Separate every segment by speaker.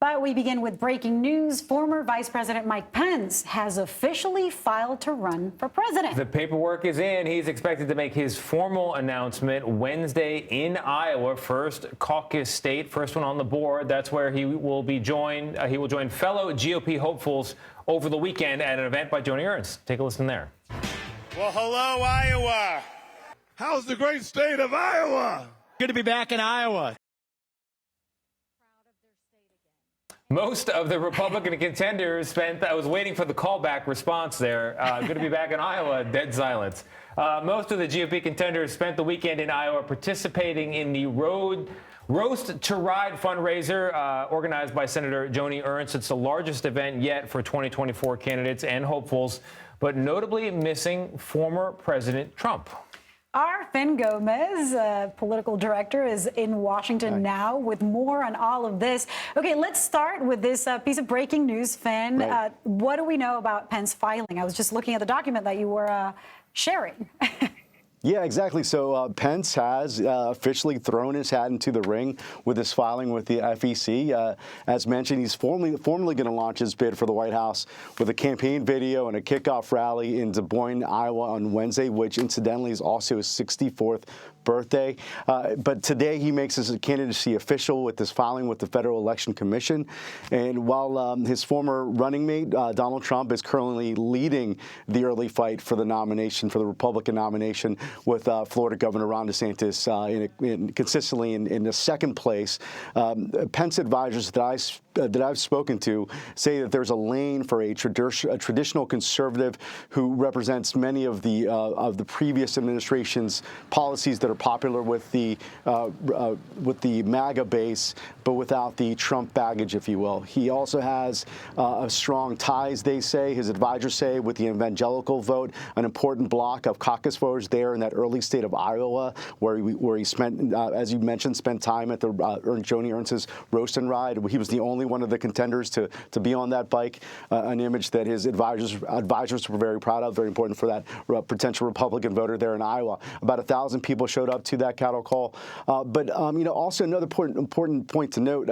Speaker 1: But we begin with breaking news. Former Vice President Mike Pence has officially filed to run for president.
Speaker 2: The paperwork is in. He's expected to make his formal announcement Wednesday in Iowa, first caucus state, first one on the board. That's where he will be joined. He will join fellow GOP hopefuls over the weekend at an event by Joni Ernst. Take a listen there.
Speaker 3: Well, hello, Iowa.
Speaker 4: How's the great state of Iowa?
Speaker 3: Good to be back in Iowa.
Speaker 2: Most of the Republican contenders spent, I was waiting for the callback response there. Good to be back in Iowa, dead silence. Most of the GOP contenders spent the weekend in Iowa participating in the Roast to Ride fundraiser organized by Senator Joni Ernst. It's the largest event yet for 2024 candidates and hopefuls, but notably missing former President Trump.
Speaker 1: Our Fin Gómez, political director, is in Washington now with more on all of this. Okay, let's start with this piece of breaking news, Fin.
Speaker 5: Right.
Speaker 1: What do we know about Pence filing? I was just looking at the document that you were sharing.
Speaker 5: Yeah, exactly. So Pence has officially thrown his hat into the ring with his filing with the FEC. As mentioned, he's formally going to launch his bid for the White House with a campaign video and a kickoff rally in Des Moines, Iowa on Wednesday, which incidentally is also his 64th birthday. But today he makes his candidacy official with this filing with the Federal Election Commission. And while his former running mate, Donald Trump, is currently leading the early fight for the nomination, for the Republican nomination, with Florida Governor Ron DeSantis consistently in the second place, Pence advisors that I've spoken to say that there's a lane for a traditional conservative who represents many of the previous administration's policies that are popular with the MAGA base, but without the Trump baggage, if you will. He also has strong ties, they say, his advisors say, with the evangelical vote, an important block of caucus voters there in that early state of Iowa, where he spent, as you mentioned, spent time at the Joni Ernst's Roast and Ride. He was the only one of the contenders to be on that bike, an image that his advisors were very proud of, very important for that potential Republican voter there in Iowa. About 1,000 people showed up to that cattle call. But also another important point to note,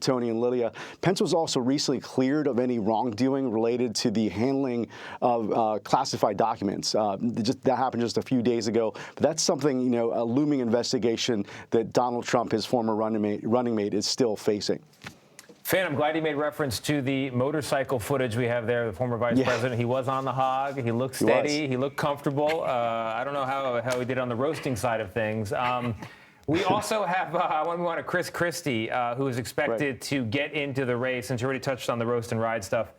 Speaker 5: Tony and Lydia, Pence was also recently cleared of any wrongdoing related to the handling of classified documents. That happened just a few days ago. But that's something, a looming investigation that Donald Trump, his former running mate, is still facing.
Speaker 2: Fin, I'm glad you made reference to the motorcycle footage we have there. The former vice president, he was on the hog. He looked steady. He looked comfortable. I don't know how he did on the roasting side of things. We also have, we want to Chris Christie, who is expected to get into the race, since you already touched on the roast and ride stuff,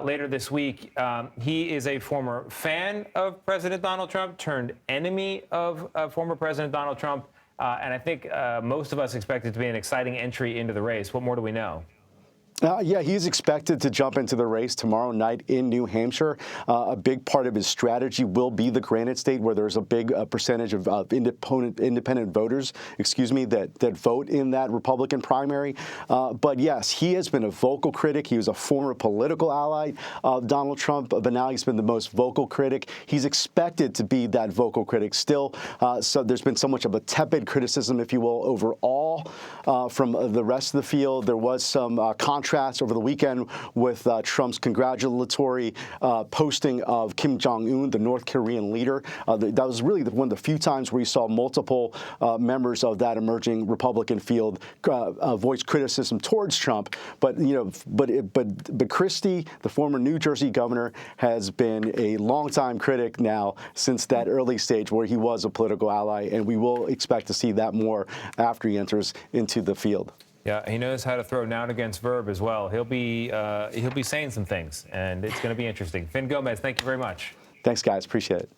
Speaker 2: later this week. He is a former fan of President Donald Trump, turned enemy of former President Donald Trump. And I think most of us expect it to be an exciting entry into the race. What more do we know?
Speaker 5: Yeah, he's expected to jump into the race tomorrow night in New Hampshire. A big part of his strategy will be the Granite State, where there's a big percentage of independent voters, that vote in that Republican primary. But yes, he has been a vocal critic. He was a former political ally of Donald Trump, but now he's been the most vocal critic. He's expected to be that vocal critic still. So there's been so much of a tepid criticism, if you will, overall from the rest of the field. There was some contrast over the weekend with Trump's congratulatory posting of Kim Jong-un, the North Korean leader. That was really one of the few times where you saw multiple members of that emerging Republican field voice criticism towards Trump. But Christie, the former New Jersey governor, has been a longtime critic now since that early stage where he was a political ally, and we will expect to see that more after he enters into the field.
Speaker 2: Yeah, he knows how to throw noun against verb as well. He'll be saying some things, and it's going to be interesting. Fin Gómez, thank you very much.
Speaker 5: Thanks, guys. Appreciate it.